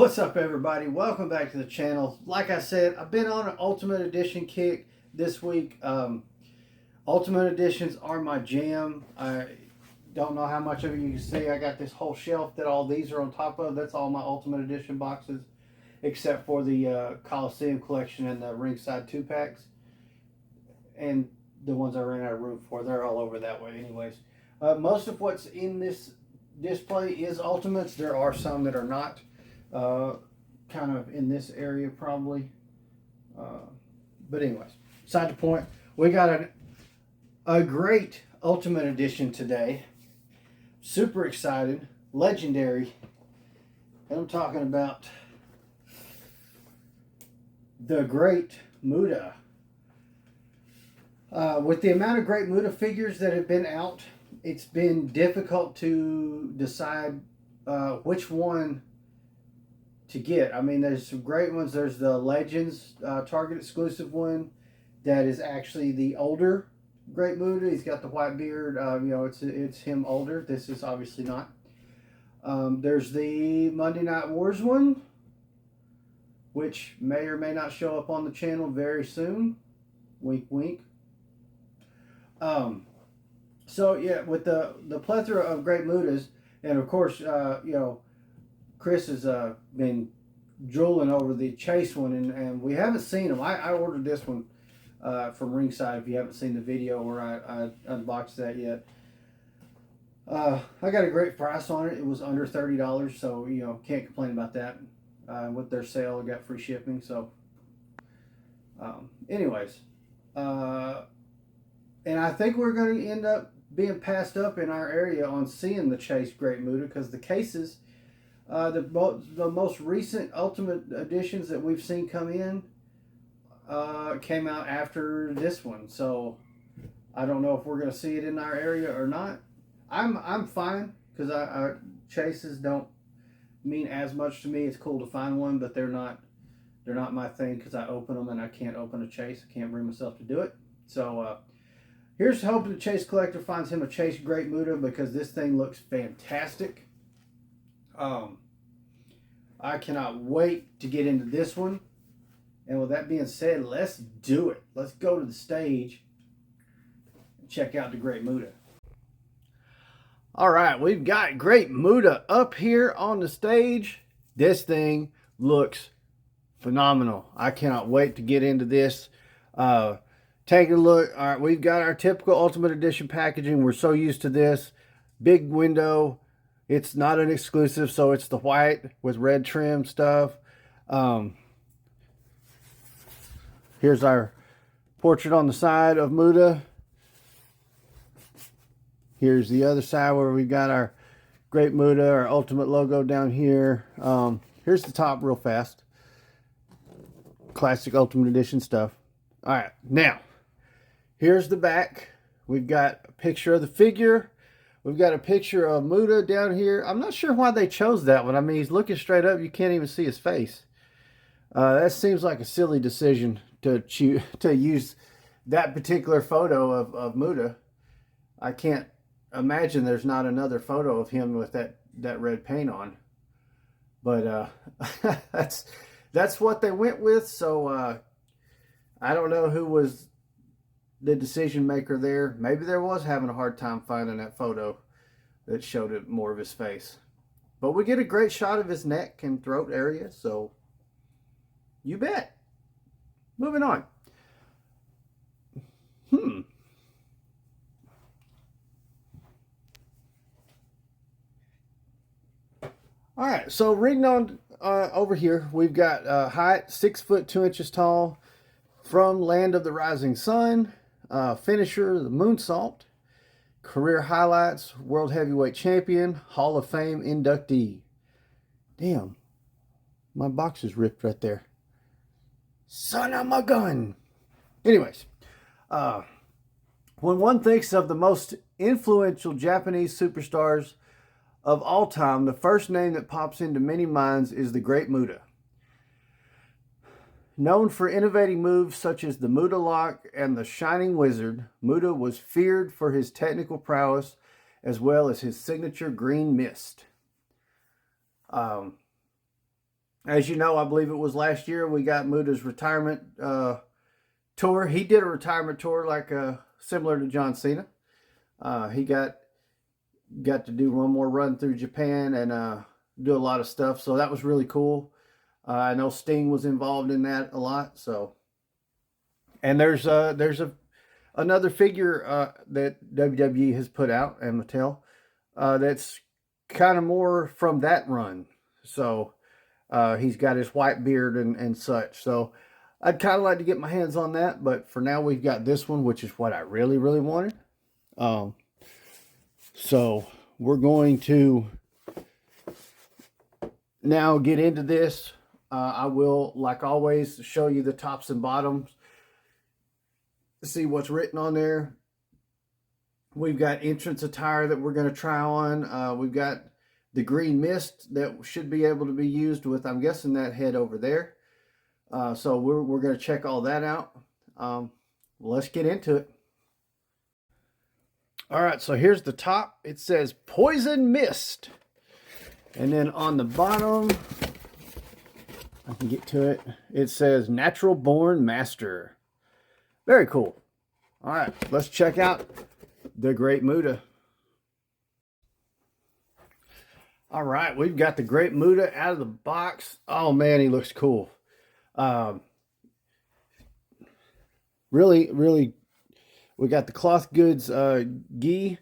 What's up, everybody? Welcome back to the channel. Like I said, I've been on an Ultimate Edition kick this week. Ultimate Editions are my jam. I don't know how much of it you can see. I got this whole shelf that all these are on top of. That's all my Ultimate Edition boxes, except for the Coliseum collection and the ringside 2-packs. And the ones I ran out of room for. They're all over that way anyways. Most of what's in this display is Ultimates. There are some that are not. Kind of in this area probably. But anyways, beside the point, we got a great Ultimate Edition today. Super excited. Legendary. And I'm talking about the great Muta. With the amount of great Muta figures that have been out, it's been difficult to decide which one to get. I mean, there's some great ones. There's the Legends Target exclusive one that is actually the older Great Muta. He's got the white beard. You know, it's him older. This is obviously not. There's the Monday Night Wars one, which may or may not show up on the channel very soon. Wink, wink. So yeah, with the plethora of great Mutas, and of course, you know, Chris has been drooling over the Chase one, and we haven't seen them. I ordered this one from Ringside. If you haven't seen the video where I unboxed that yet, I got a great price on it. It was under $30, so you know, can't complain about that. With their sale, I got free shipping. So, anyways, and I think we're going to end up being passed up in our area on seeing the Chase Great Muta because the cases. The most recent Ultimate Editions that we've seen come in came out after this one, so I don't know if we're going to see it in our area or not. I'm fine because I chases don't mean as much to me. It's cool to find one, but they're not my thing because I open them and I can't open a Chase. I can't bring myself to do it. So here's hoping the Chase collector finds him a Chase Great Muta because this thing looks fantastic. I cannot wait to get into this one. And with that being said, let's do it. Let's go to the stage and check out the Great Muta. All right, we've got Great Muta up here on the stage. This thing looks phenomenal. I cannot wait to get into this. Take a look. All right, we've got our typical Ultimate Edition packaging. We're so used to this. Big window. It's not an exclusive, so it's the white with red trim stuff. Here's our portrait on the side of Muta. Here's the other side where we've got our Great Muta, our Ultimate logo down here. Here's the top real fast. Classic Ultimate Edition stuff. All right, now, here's the back. We've got a picture of the figure. We've got a picture of Muta down here. I'm not sure why they chose that one. I mean, he's looking straight up. You can't even see his face. That seems like a silly decision to use that particular photo of Muta. I can't imagine there's not another photo of him with that red paint on. But that's what they went with. So I don't know who was the decision maker there. Maybe there was having a hard time finding that photo that showed it more of his face. But we get a great shot of his neck and throat area, so you bet. Moving on. All right, so reading on over here, we've got height 6 foot 2 inches tall, from Land of the Rising Sun. Finisher, the moonsault. Career highlights, World Heavyweight Champion, Hall of Fame inductee. Damn, my box is ripped right there. Son of a gun. Anyways, when one thinks of the most influential Japanese superstars of all time, the first name that pops into many minds is the Great Muta. Known for innovating moves such as the Muta Lock and the Shining Wizard, Muta was feared for his technical prowess as well as his signature green mist. As you know, I believe it was last year, we got Muta's retirement tour. He did a retirement tour like similar to John Cena. He got to do one more run through Japan and do a lot of stuff. So that was really cool. I know Sting was involved in that a lot. So, and there's another figure that WWE has put out, and Mattel, that's kind of more from that run. So he's got his white beard and such. So I'd kind of like to get my hands on that, but for now we've got this one, which is what I really, really wanted. So we're going to now get into this. I will, like always, show you the tops and bottoms. See what's written on there. We've got entrance attire that we're going to try on. We've got the green mist that should be able to be used with, I'm guessing, that head over there. So we're going to check all that out. Let's get into it. All right, so here's the top. It says Poison Mist. And then on the bottom, I can get to it. It says Natural Born Master. Very cool. All right, let's check out the Great Muta. All right, we've got the Great Muta out of the box. Oh man, he looks cool. Really, really, we got the cloth goods gi.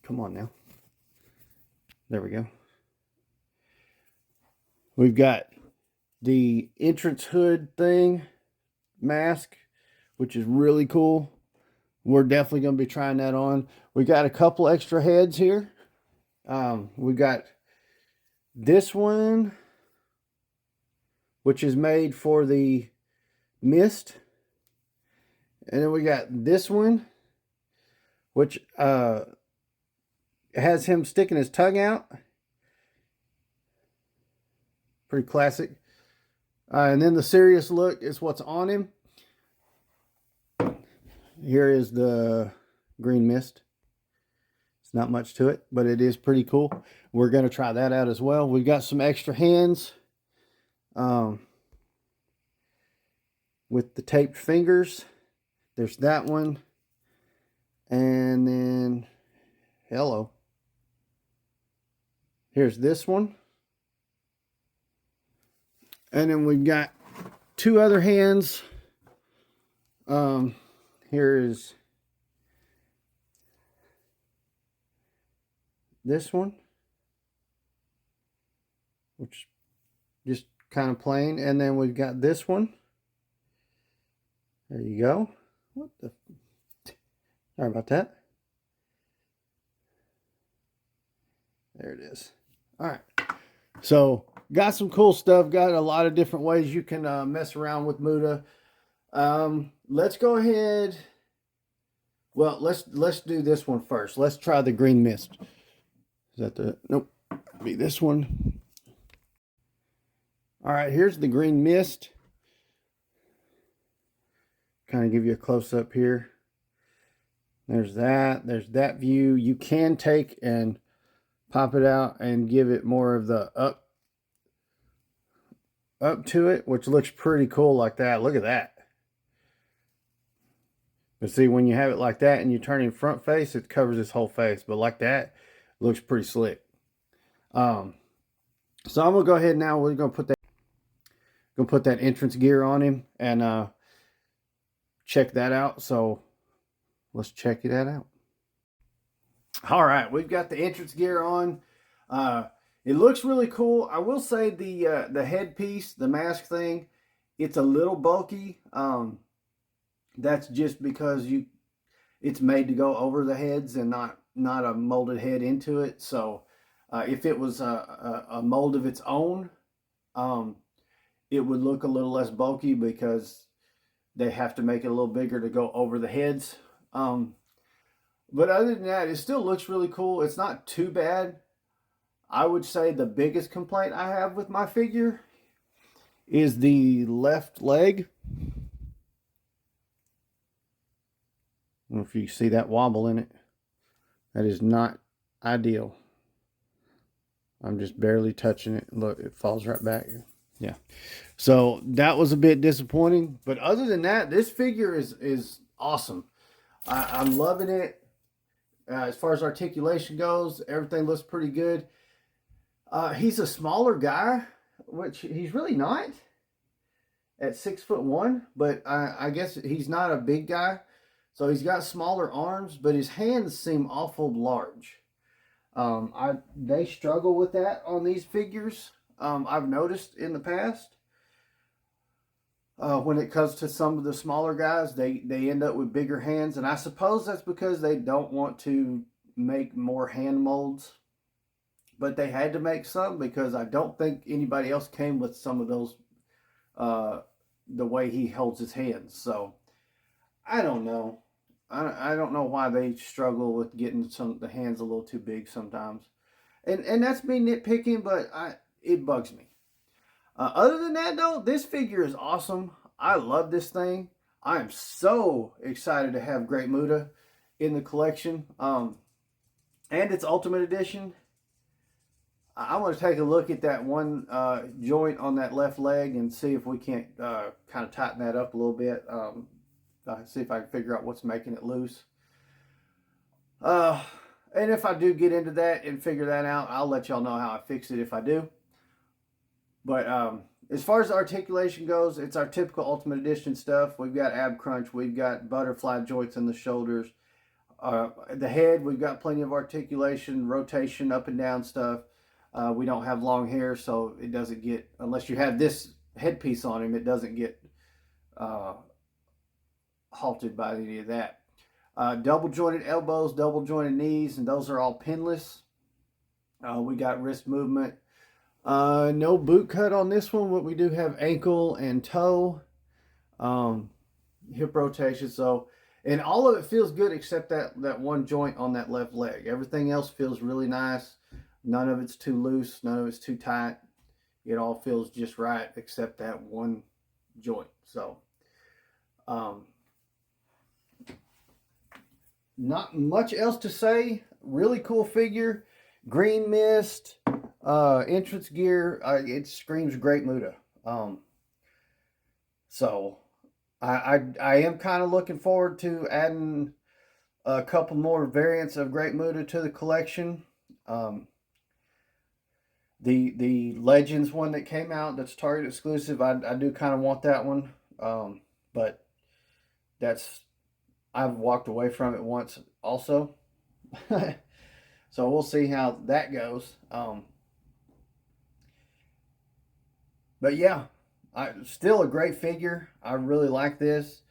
Come on now. There we go. We've got the entrance hood thing, mask, which is really cool. We're definitely going to be trying that on. We got a couple extra heads here. We got this one, which is made for the mist. And then we got this one, which has him sticking his tongue out. Pretty classic. And then the serious look is what's on him. Here is the green mist. It's not much to it, but it is pretty cool. We're going to try that out as well. We've got some extra hands with the taped fingers. There's that one. And then, hello. Here's this one. And then we've got two other hands. Here is this one, which is just kind of plain. And then we've got this one. There you go. What the? Sorry about that. There it is. All right. So got some cool stuff. Got a lot of different ways you can mess around with Muta. Let's go ahead. Well, let's do this one first. Let's try the green mist. Is that the, nope, be this one. All right, here's the green mist. Kind of give you a close up here. There's that view. You can take and pop it out and give it more of the up to it, which looks pretty cool like that. Look at that. But see, when you have it like that and you turn it front face, it covers his whole face. But like that, it looks pretty slick. So I'm gonna go ahead now. We're gonna put that entrance gear on him and check that out. So let's check that out. All right, we've got the entrance gear on. It looks really cool. I will say the headpiece, the mask thing, it's a little bulky. That's just because it's made to go over the heads and not a molded head into it. So if it was a mold of its own, it would look a little less bulky because they have to make it a little bigger to go over the heads. But other than that, it still looks really cool. It's not too bad. I would say the biggest complaint I have with my figure is the left leg. I don't know if you see that wobble in it. That is not ideal. I'm just barely touching it. Look, it falls right back. Yeah. So that was a bit disappointing. But other than that, this figure is awesome. I'm loving it. As far as articulation goes, everything looks pretty good. He's a smaller guy, which he's really not at 6'1", but I guess he's not a big guy. So he's got smaller arms, but his hands seem awful large. They struggle with that on these figures. I've noticed in the past. When it comes to some of the smaller guys, they end up with bigger hands, and I suppose that's because they don't want to make more hand molds. But they had to make some because I don't think anybody else came with some of those, the way he holds his hands. So I don't know. I don't know why they struggle with getting the hands a little too big sometimes, and that's me nitpicking, but it bugs me. Other than that, though, this figure is awesome. I love this thing. I am so excited to have Great Muta in the collection, and its Ultimate Edition. I want to take a look at that one joint on that left leg and see if we can't kind of tighten that up a little bit. See if I can figure out what's making it loose. And if I do get into that and figure that out, I'll let y'all know how I fix it if I do. But as far as the articulation goes, it's our typical Ultimate Edition stuff. We've got ab crunch. We've got butterfly joints in the shoulders. The head, we've got plenty of articulation, rotation, up and down stuff. We don't have long hair, so it doesn't get, unless you have this headpiece on him, it doesn't get halted by any of that. Double jointed elbows, double jointed knees, and those are all pinless. We got wrist movement. No boot cut on this one, but we do have ankle and toe, hip rotation. So, and all of it feels good except that one joint on that left leg. Everything else feels really nice. None of it's too loose. None of it's too tight. It all feels just right except that one joint. So, not much else to say. Really cool figure. Green mist, entrance gear. It screams Great Muta. So I am kind of looking forward to adding a couple more variants of Great Muta to the collection. The Legends one that came out, that's Target exclusive, I do kind of want that one. But I've walked away from it once also. So we'll see how that goes. But yeah, still a great figure. I really like this.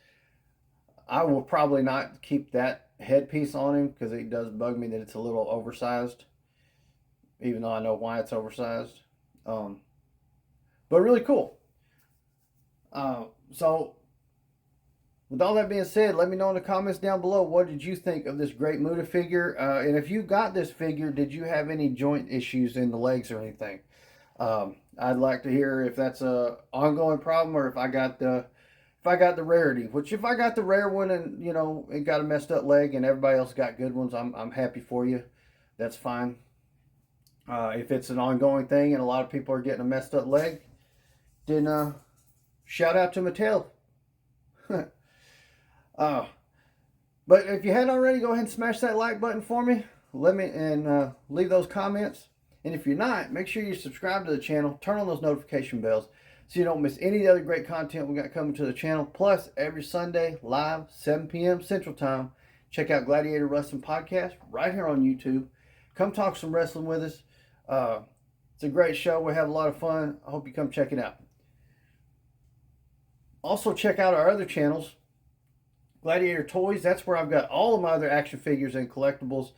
I will probably not keep that headpiece on him because it does bug me that it's a little oversized, even though I know why it's oversized. But really cool. So with all that being said, let me know in the comments down below, what did you think of this Great Muta figure? And if you got this figure, did you have any joint issues in the legs or anything? I'd like to hear if that's a ongoing problem or if I got the rarity. Which, if I got the rare one and it got a messed up leg and everybody else got good ones, I'm happy for you. That's fine. If it's an ongoing thing and a lot of people are getting a messed up leg, then shout out to Mattel. But if you hadn't already, go ahead and smash that like button for me. Leave those comments. And if you're not, make sure you subscribe to the channel. Turn on those notification bells so you don't miss any of the other great content we got coming to the channel. Plus, every Sunday, live, 7 p.m. Central Time, check out Gladiator Wrestling Podcast right here on YouTube. Come talk some wrestling with us. It's a great show. We have a lot of fun. I hope you come check it out. Also, check out our other channels. Gladiator Toys, that's where I've got all of my other action figures and collectibles.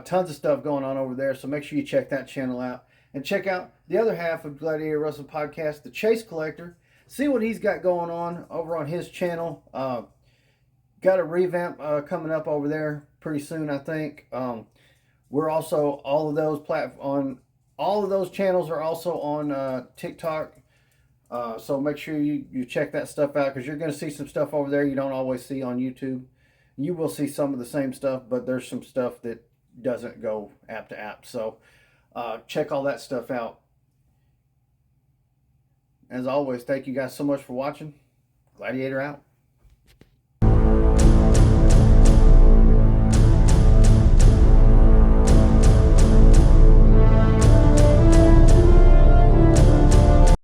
Tons of stuff going on over there, so make sure you check that channel out. And check out the other half of Gladiator Wrestling Podcast, the Chase Collector. See what he's got going on over on his channel. Got a revamp coming up over there pretty soon, I think. We're also, all of those channels are also on TikTok. So make sure you check that stuff out, because you're going to see some stuff over there you don't always see on YouTube. You will see some of the same stuff, but there's some stuff that doesn't go app to app. So Check all that stuff out. As always, thank you guys so much for watching. Gladiator out.